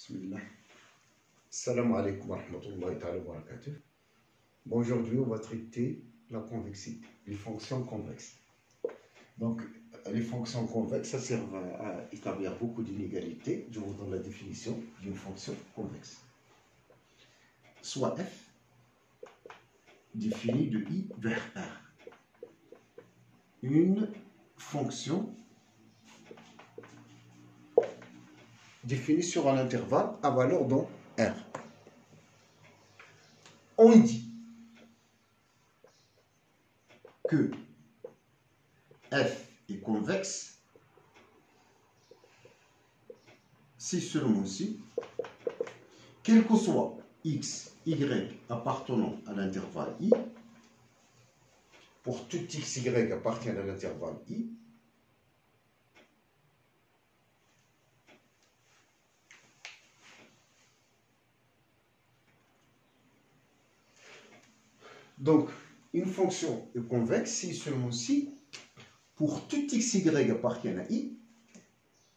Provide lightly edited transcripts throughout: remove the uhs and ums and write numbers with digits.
Bismillah. Salam alaikum wa rahmatullahi wa barakatuh. Bon, aujourd'hui, on va traiter la convexité, les fonctions convexes. Donc, les fonctions convexes, ça sert à établir beaucoup d'inégalités. Je vous donne la définition d'une fonction convexe. Soit f définie de i vers r. Une fonction définie sur un intervalle à valeur dans R. On dit que f est convexe si seulement si, quel que soit x, y appartenant à l'intervalle i, pour tout x, y appartient à l'intervalle i, donc, une fonction est convexe si seulement si, pour tout x, y appartient à i,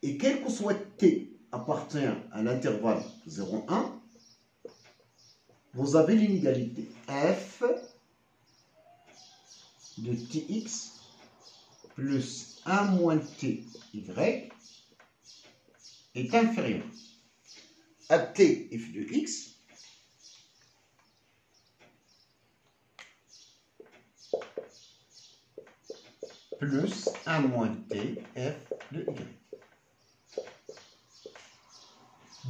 et quel que soit t appartient à l'intervalle 0, 1, vous avez l'inégalité f de tx plus 1 moins ty est inférieur à t f de x plus 1 moins t f de y.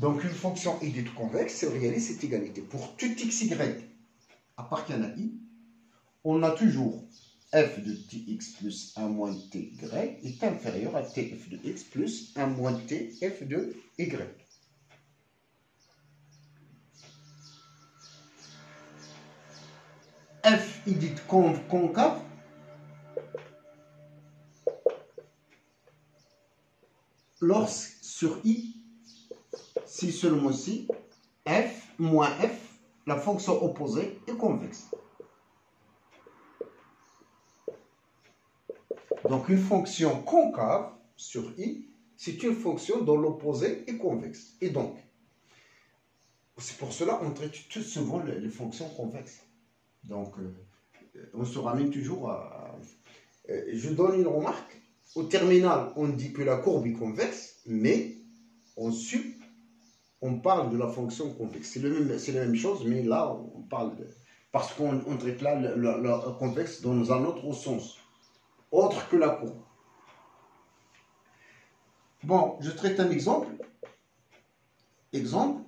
Donc une fonction est dite convexe si on réalise cette égalité. Pour tout x, y appartient à i, on a toujours f de tx plus 1 moins ty est inférieur à tf de x plus 1 moins t f de y. F est dite concave lorsque sur i, si seulement si, f moins f, la fonction opposée, est convexe. Donc une fonction concave sur i, c'est une fonction dont l'opposé est convexe. Et donc, c'est pour cela qu'on traite tout souvent les fonctions convexes. Donc, on se ramène toujours à... je donne une remarque. Au terminal, on dit que la courbe est convexe, mais en sup, on parle de la fonction convexe. C'est la même chose, mais là, on parle de... Parce qu'on traite là la convexe dans un autre sens, autre que la courbe. Bon, je traite un exemple. Exemple,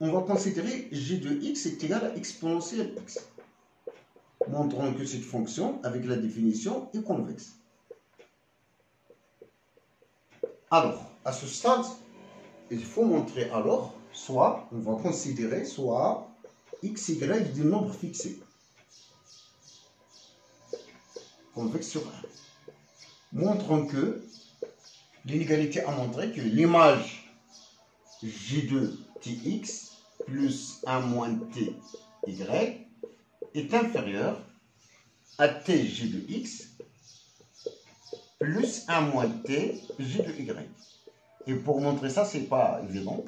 on va considérer g de x est égal à exponentielle x, montrant que cette fonction, avec la définition, est convexe. Alors, à ce stade, il faut montrer alors, soit, on va considérer, soit x, y des nombres fixés, convexe sur R. Montrant que l'inégalité a montré que l'image g2 tx plus 1 moins ty est inférieure à tg de x plus 1 moins t g de y. Et pour montrer ça, c'est pas évident.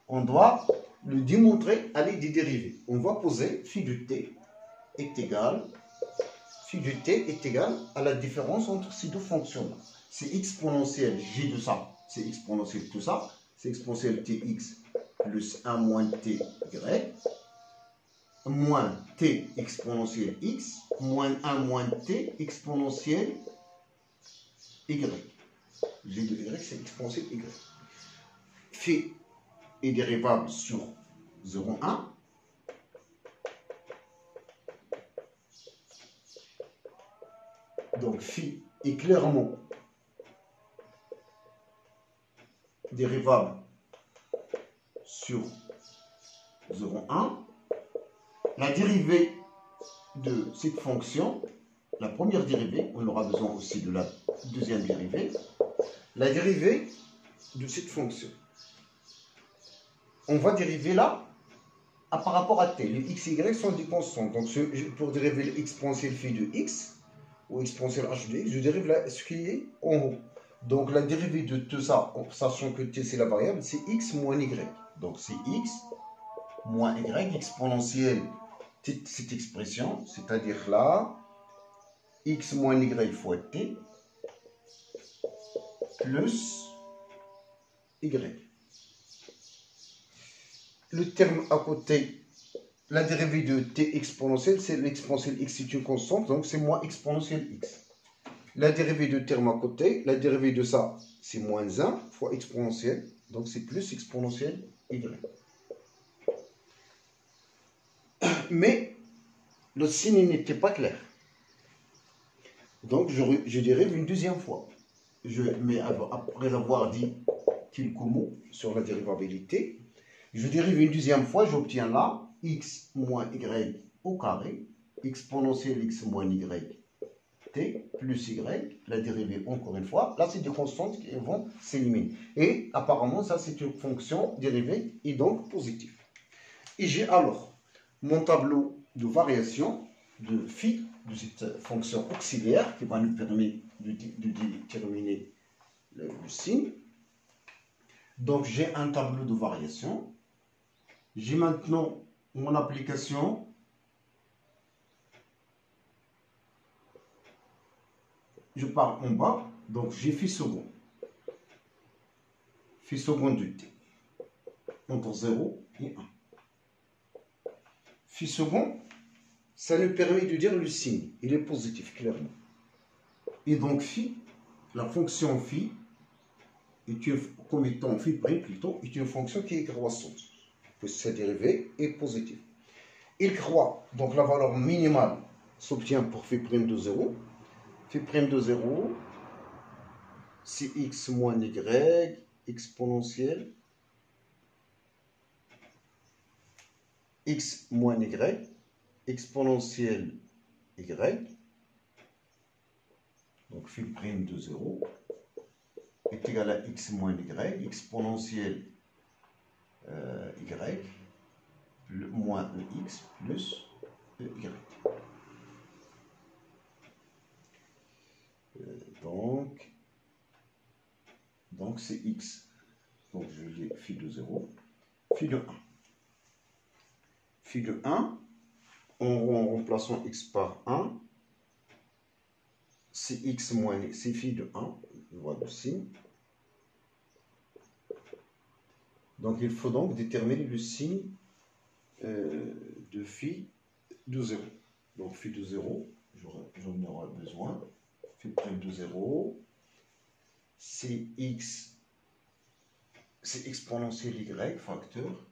On doit le démontrer à l'aide des dérivés. On va poser phi de t est égal, phi de t est égal à la différence entre ces deux fonctions-là. C'est exponentielle g de ça, c'est exponentielle tout ça, c'est exponentielle tx plus 1 moins ty moins t exponentielle x moins 1 moins t exponentielle y. G de y, c'est exponentielle y. Phi est dérivable sur 0, 1. Donc phi est clairement dérivable sur 0, 1. La dérivée de cette fonction, la première dérivée, on aura besoin aussi de la deuxième dérivée, la dérivée de cette fonction. On va dériver là par rapport à t. Les x et y sont des constantes. Donc pour dériver l'exponentielle phi de x, ou exponentielle h de x, je dérive là, ce qui est en haut. Donc la dérivée de tout ça, en sachant que t c'est la variable, c'est x moins y. Donc c'est x moins y exponentielle cette expression, c'est-à-dire là, x moins y fois t plus y. Le terme à côté, la dérivée de t exponentielle, c'est l'exponentielle x est une constante, donc c'est moins exponentielle x. La dérivée de terme à côté, la dérivée de ça, c'est moins 1 fois exponentielle, donc c'est plus exponentielle y. Mais le signe n'était pas clair. Donc je dérive une deuxième fois. Mais après avoir dit quelques mots sur la dérivabilité, je dérive une deuxième fois, j'obtiens là x moins y au carré, exponentielle x moins y t plus y, la dérivée encore une fois. Là, c'est des constantes qui vont s'éliminer. Et apparemment, ça, c'est une fonction dérivée et donc positive. Et j'ai alors mon tableau de variation de phi de cette fonction auxiliaire qui va nous permettre de déterminer le signe. Donc, j'ai un tableau de variation. J'ai maintenant mon application. Je pars en bas, donc j'ai phi second. Phi second de t entre 0 et 1. Phi second, ça nous permet de dire le signe. Il est positif, clairement. Et donc phi, la fonction phi, comme étant phi prime plutôt, est une fonction qui est croissante, puisque sa dérivée est positive. Il croît, donc la valeur minimale s'obtient pour phi prime de 0. Phi prime de 0, c'est x moins y exponentielle x moins y exponentielle y. Donc phi prime de 0 est égal à x moins y exponentielle y moins ex plus y. Donc c'est x. Donc je l'ai phi de 0, phi de 1. Phi de 1, en remplaçant x par 1, c'est x moins, c'est phi de 1, je vois le signe. Donc il faut donc déterminer le signe de phi de 0. Donc phi de 0, j'en aurai besoin. Phi prime de 0, c'est x, c'est exponentielle y, facteur.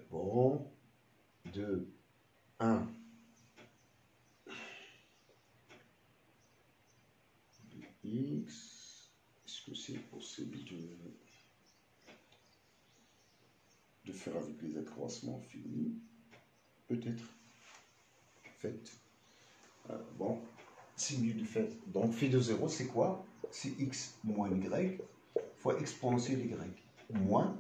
Bon, de 1 de x, est-ce que c'est possible de faire avec les accroissements finis? Peut-être. Fait. Bon, c'est mieux de faire. Donc, phi de 0, c'est quoi? C'est x moins y fois exponentielle y. Moins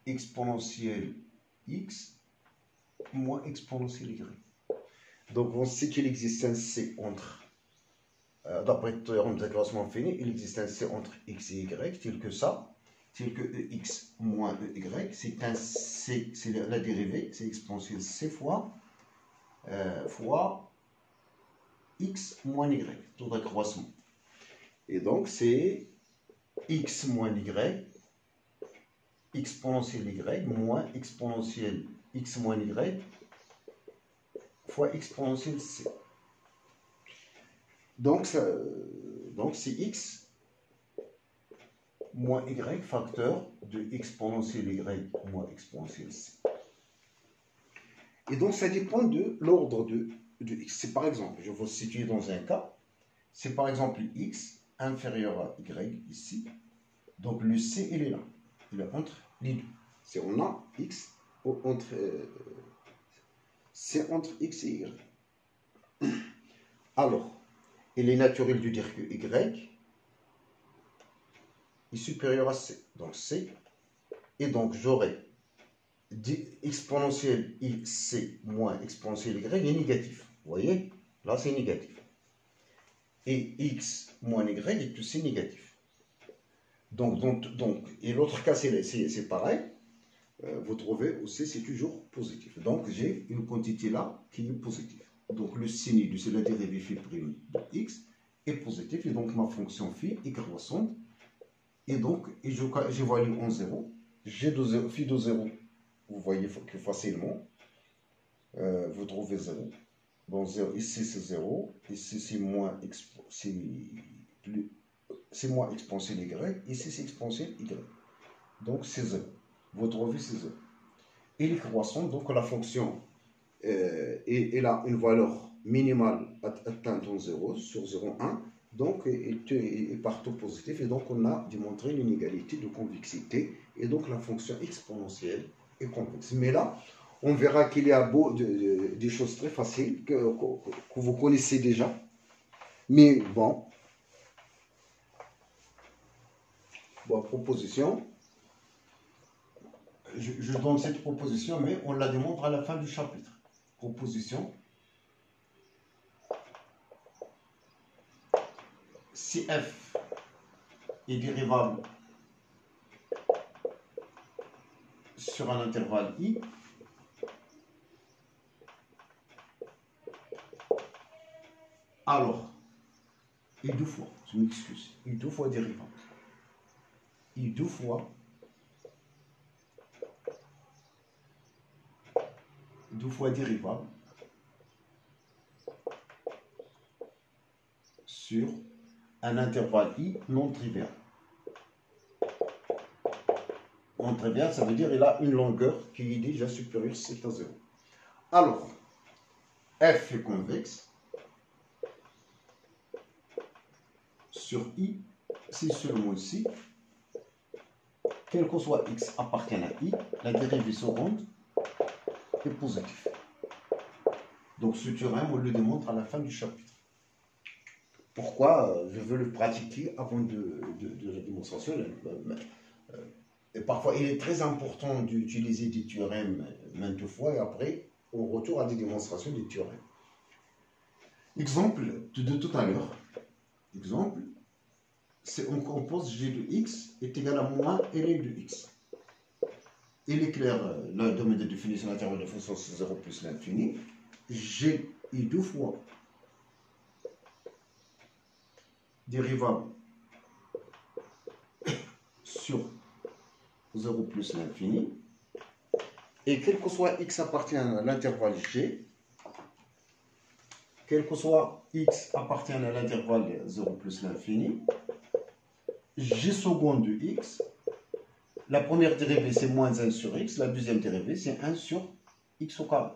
exponentielle x moins exponentielle y. Donc, on sait qu'il existe un c entre, d'après le théorème d'accroissement fini, il existe un c entre x et y, tel que ça, tel que ex moins ey, c'est un c, c'est la dérivée, c'est exponentielle c fois x moins y, taux d'accroissement. Et donc, c'est x moins y, exponentielle y, moins exponentielle x moins y, fois exponentielle c. Donc, c'est x moins y facteur de exponentielle y moins exponentielle c. Et donc, ça dépend de l'ordre de x. C'est par exemple, je vais vous situer dans un cas, c'est par exemple x inférieur à y ici. Donc, le c, il est là. Il est entre les deux. C'est on a x entre, c'est entre x et y. Alors, il est naturel de dire que y est supérieur à c. Donc, c. Et donc, j'aurai exponentielle c moins exponentielle y est négatif. Vous voyez, là c'est négatif. Et x moins y est aussi négatif. Donc et l'autre cas c'est pareil. Vous trouvez aussi c'est toujours positif. Donc j'ai une quantité là qui est positive. Donc le sinus, c'est la dérivée phi prime de x, est positif. Et donc ma fonction phi est croissante. Et donc j'évalue en 0. J'ai phi de 0. Vous voyez que facilement. Vous trouvez 0. Bon, 0, ici c'est 0. Ici c'est moins exponentiel y. Ici c'est exponentiel y. Donc c'est 0. Vous trouvez c'est 0. Et les croissants, donc la fonction elle a une valeur minimale atteinte en 0 sur 0,1. Donc elle est partout positif. Et donc on a démontré une inégalité de convexité. Et donc la fonction exponentielle est convexe. Mais là, on verra qu'il y a des choses très faciles que vous connaissez déjà. Mais bon, proposition. Je donne cette proposition, mais on la démontre à la fin du chapitre. Proposition. Si f est dérivable sur un intervalle i, alors, i deux fois, je m'excuse, i deux fois dérivable. I deux fois dérivable sur un intervalle i non trivial. Non trivial, ça veut dire qu'il a une longueur qui est déjà supérieure à 0. Alors, f est convexe sur i, si seulement ici, quel que soit x appartient à i, la dérivée seconde est positive. Donc ce théorème, on le démontre à la fin du chapitre. Pourquoi je veux le pratiquer avant de la démonstration. Et parfois, il est très important d'utiliser des théorèmes maintes fois et après, on retourne à des démonstrations des théorèmes. Exemple de tout à l'heure. Exemple, on compose g de x est égal à moins ln de x. Il est clair, le domaine de définition intervalle de fonction c'est 0 plus l'infini. G est deux fois dérivable sur 0 plus l'infini. Et quel que soit x appartient à l'intervalle g, quel que soit x appartient à l'intervalle 0 plus l'infini, g seconde de x, la première dérivée c'est moins 1 sur x, la deuxième dérivée c'est 1 sur x au carré.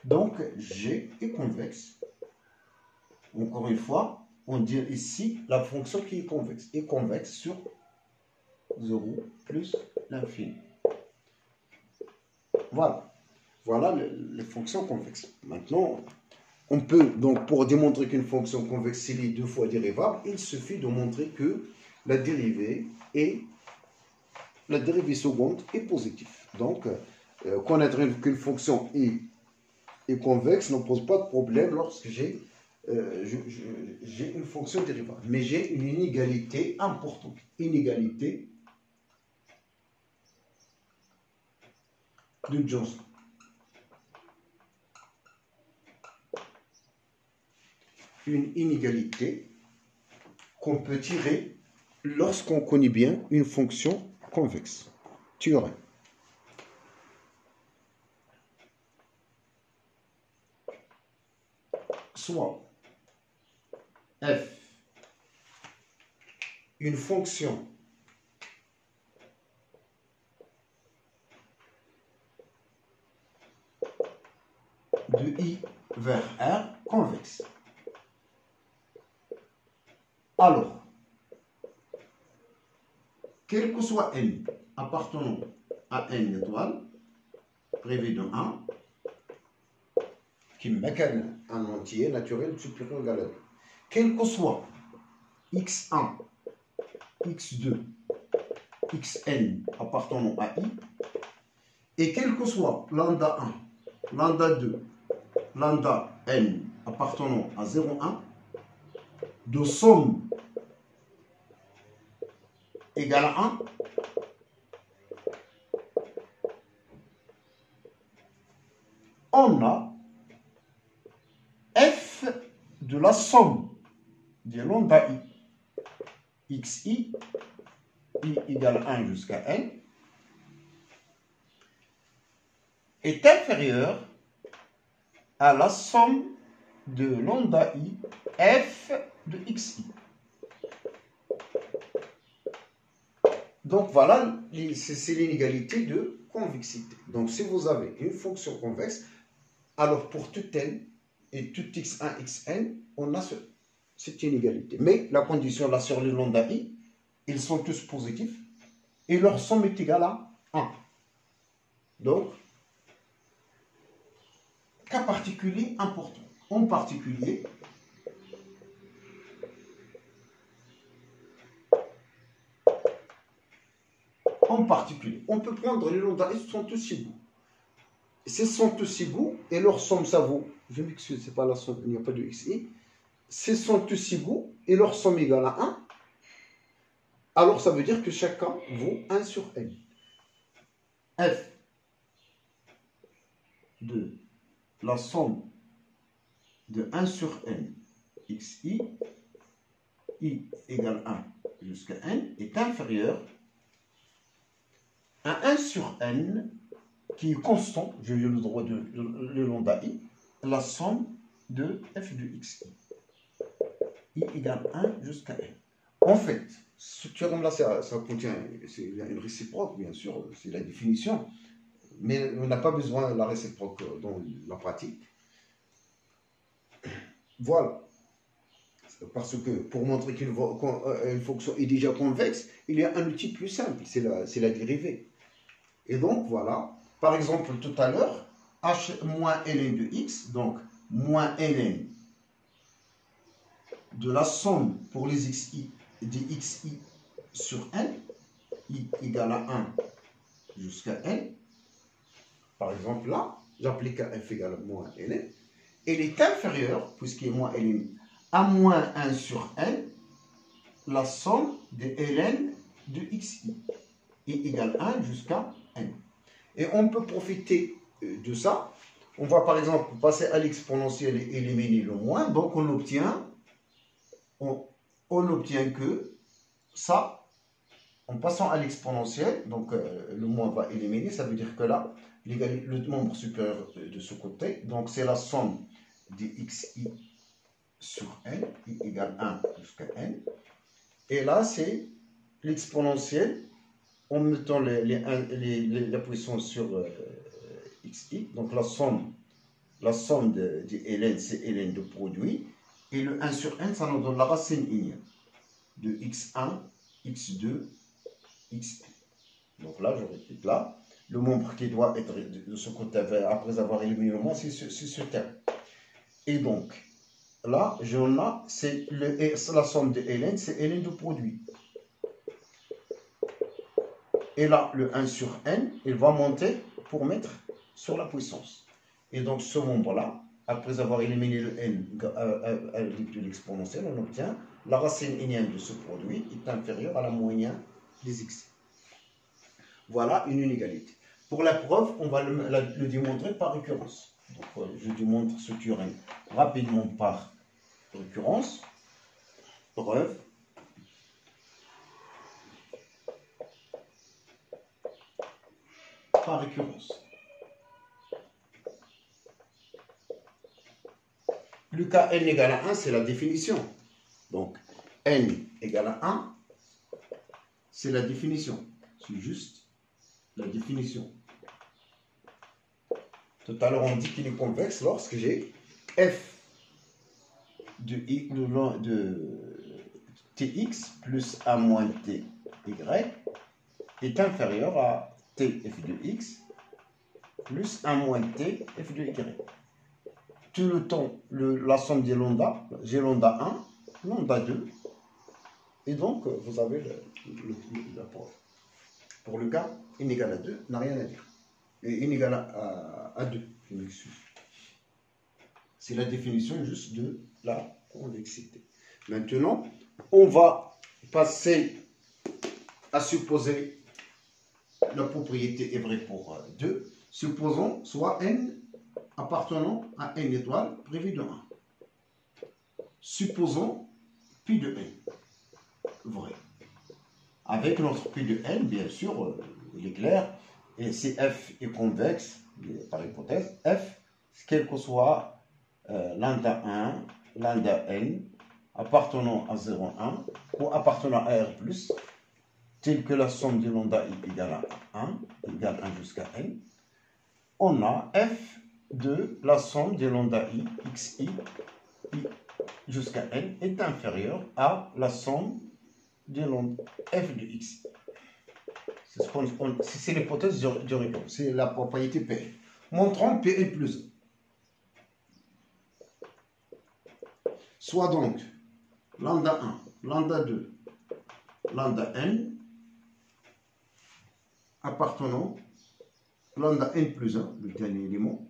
Donc g est convexe. Encore une fois, on dit ici la fonction qui est convexe sur 0 plus l'infini. Voilà les fonctions convexes. Maintenant, on peut, donc pour démontrer qu'une fonction convexe est deux fois dérivable, il suffit de montrer que la dérivée seconde est positive. Donc, connaître qu'une fonction est convexe ne pose pas de problème lorsque j'ai une fonction dérivable. Mais j'ai une inégalité importante. Inégalité de Johnson. Une inégalité qu'on peut tirer lorsqu'on connaît bien une fonction convexe. Théorème. Soit f, une fonction de i vers R convexe. Alors, quel que soit n appartenant à n étoile, privé de 1, qui mécane un entier naturel supérieur ou égal à 2, quel que soit x1, x2, xn appartenant à i, et quel que soit lambda 1, lambda 2, lambda n appartenant à 0,1 de somme égale à 1 on a f de la somme de lambda i xi, i égale 1 jusqu'à n, est inférieur à la somme de lambda i f de xi. Donc voilà, c'est l'inégalité de convexité. Donc si vous avez une fonction convexe, alors pour tout n et tout x1, xn, on a cette inégalité. Mais la condition là sur le lambda i, ils sont tous positifs et leur somme est égale à 1. Donc, cas particulier important. En particulier, on peut prendre les lambda i, sont tous égaux. Ces sont tous égaux et leur somme, ça vaut, je m'excuse, c'est pas la somme, il n'y a pas de xi. Ces sont tous égaux et leur somme égale à 1. Alors ça veut dire que chacun vaut 1 sur n. F de la somme de 1 sur n xi, i égale 1 jusqu'à n, est inférieur à 1 sur n qui est constant, j'ai eu le droit de le lambda i, la somme de f de xi, i égale 1 jusqu'à n. En fait, ce théorème-là, ça contient une réciproque, bien sûr, c'est la définition, mais on n'a pas besoin de la réciproque dans la pratique. Voilà. Parce que pour montrer qu'une fonction est déjà convexe, il y a un outil plus simple, c'est la dérivée. Et donc, voilà. Par exemple, tout à l'heure, h moins ln de x, donc moins ln de la somme pour les xi des xi sur n, i égale à 1 jusqu'à n. Par exemple, là, j'applique à f égale à moins ln. Elle est inférieure, puisqu'il est moins ln, à moins 1 sur n, la somme de ln de xi, i égale 1 jusqu'à n. Et on peut profiter de ça. On va par exemple passer à l'exponentielle et éliminer le moins. Donc on obtient que ça, en passant à l'exponentielle, donc le moins va éliminer, ça veut dire que là, le nombre supérieur de ce côté, donc c'est la somme de xi sur n, i égale 1 jusqu'à n. Et là, c'est l'exponentielle en mettant la puissance sur xi, donc la somme de ln, c'est ln de produit, et le 1 sur n, ça nous donne la racine unique de x1, x2, xn. Donc là, je répète là, le membre qui doit être de ce côté, après avoir éliminé le moins, c'est ce terme. Et donc, là, j'en ai, c'est la somme de ln, c'est ln de produit. Et là, le 1 sur n, il va monter pour mettre sur la puissance. Et donc, ce membre-là, après avoir éliminé le n de l'exponentielle, on obtient la racine énième de ce produit est inférieure à la moyenne des x. Voilà une inégalité. Pour la preuve, on va le démontrer par récurrence. Donc, je démontre ce théorème rapidement par récurrence. Preuve. Par récurrence. Le cas n égale à 1, c'est la définition. Donc, n égale à 1, c'est la définition. C'est juste la définition. Tout à l'heure, on dit qu'il est convexe lorsque j'ai f de tx plus a moins ty est inférieur à tf de x plus 1 moins t f de y. Tout le temps, la somme des lambda, j'ai lambda 1, lambda 2, et donc vous avez la preuve. Pour le cas, n égale à 2 n'a rien à dire. Et n égale à 2, je m'excuse. C'est la définition juste de la convexité. Maintenant, on va passer à supposer la propriété est vraie pour 2. Supposons soit n appartenant à n étoile prévu de 1. Supposons pi de n vrai. Avec notre pi de n, bien sûr, il est clair, et si f est convexe, par hypothèse, f, quel que soit lambda 1, lambda n, appartenant à 0,1 ou appartenant à R+, tel que la somme de lambda i égale à 1, égale 1 jusqu'à n, on a f de la somme de lambda i, xi, i jusqu'à n est inférieure à la somme de lambda f de x. C'est l'hypothèse de réponse, c'est la propriété P. Montrons P plus 1. Soit donc lambda 1, lambda 2, lambda n appartenant, lambda n plus 1, le dernier élément,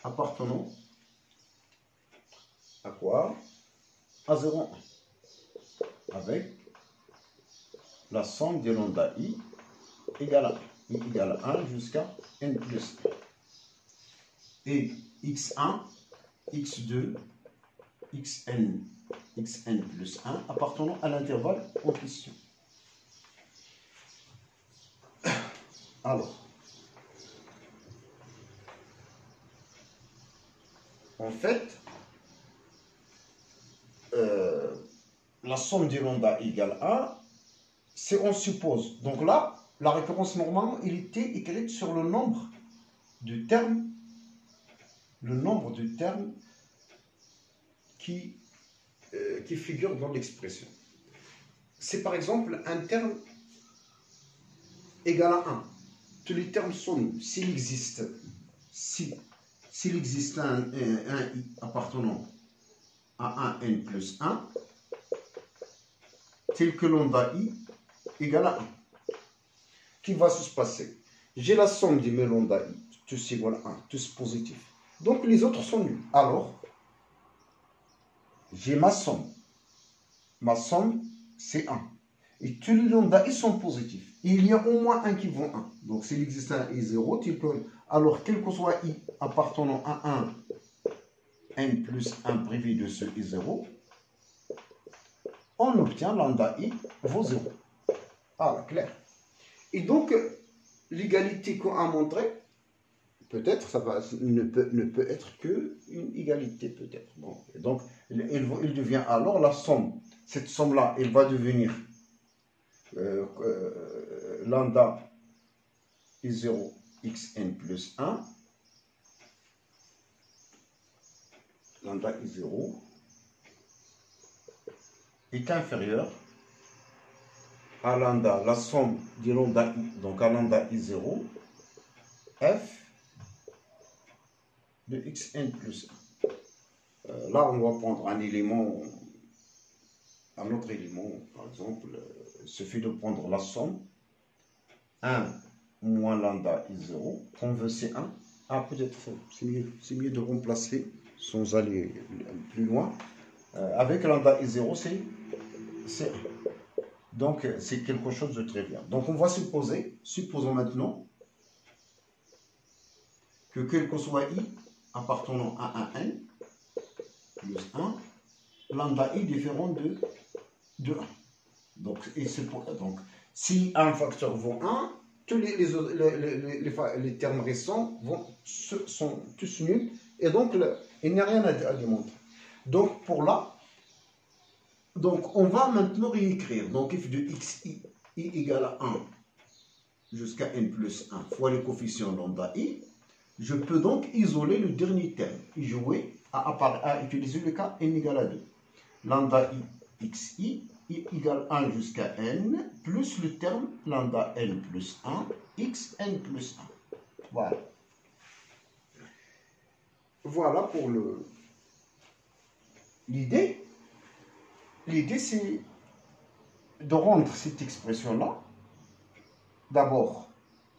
appartenant à quoi? À 0,1. Avec la somme de lambda i égale à 1. I égale à 1 jusqu'à n plus 1. Et x1, x2, xn plus 1 appartenant à l'intervalle en question. Alors, en fait, la somme de lambda égale 1, c'est on suppose. Donc là, la récurrence normalement, il était écrite sur le nombre de termes, qui figurent dans l'expression. C'est par exemple un terme égal à 1. Tous les termes sont nuls. S'il existe un i appartenant à 1n plus 1, tel que lambda i égale à 1. Qui va se passer? J'ai la somme de mes lambda i, tous égale à 1, tous positifs. Donc les autres sont nuls. Alors, j'ai ma somme. Ma somme, c'est 1. Et tous les lambda i sont positifs. Et il y a au moins un qui vaut 1. Donc s'il existe un i 0, alors quel que soit i appartenant à 1, n plus 1 privé de ce i 0, on obtient lambda i vaut 0. Ah, clair. Et donc, l'égalité qu'on a montrée, peut-être, ne peut être qu'une égalité, peut-être. Bon, et donc, il devient alors la somme. Cette somme-là, elle va devenir lambda i0 xn plus 1. Lambda i0 est inférieur à lambda, la somme de lambda i, donc à lambda i0, f de xn plus 1. Là, on va prendre un élément, un autre élément, par exemple, il suffit de prendre la somme 1 moins lambda i0, qu'on veut c'est 1. Ah, peut-être, c'est mieux de remplacer sans aller plus loin. Avec lambda i0, c'est 1. Donc, c'est quelque chose de très bien. Donc, on va supposons maintenant que quel que soit i appartenant à un n plus 1, lambda i différent de 1. Donc, si un facteur vaut 1, tous les termes récents sont tous nuls, et donc il n'y a rien à démontrer. Donc, donc, on va maintenant réécrire. Donc, f de xi égale à 1 jusqu'à n plus 1 fois le coefficient lambda i. Je peux donc isoler le dernier terme et jouer à utiliser le cas n égale à 2. Lambda i xi égale 1 jusqu'à n plus le terme lambda n plus 1 xn plus 1. Voilà. Voilà pour l'idée. L'idée, c'est de rendre cette expression-là, d'abord,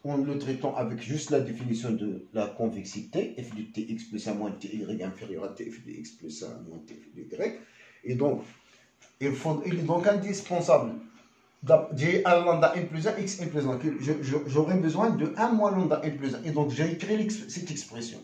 en le traitant avec juste la définition de la convexité, f de tx plus 1 moins ty inférieur à tf de x plus 1 moins tf de y. Et donc, il est donc indispensable j'ai un lambda n plus 1, x n plus 1. J'aurais besoin de 1 moins lambda n plus 1. Et donc, j'ai écrit cette expression.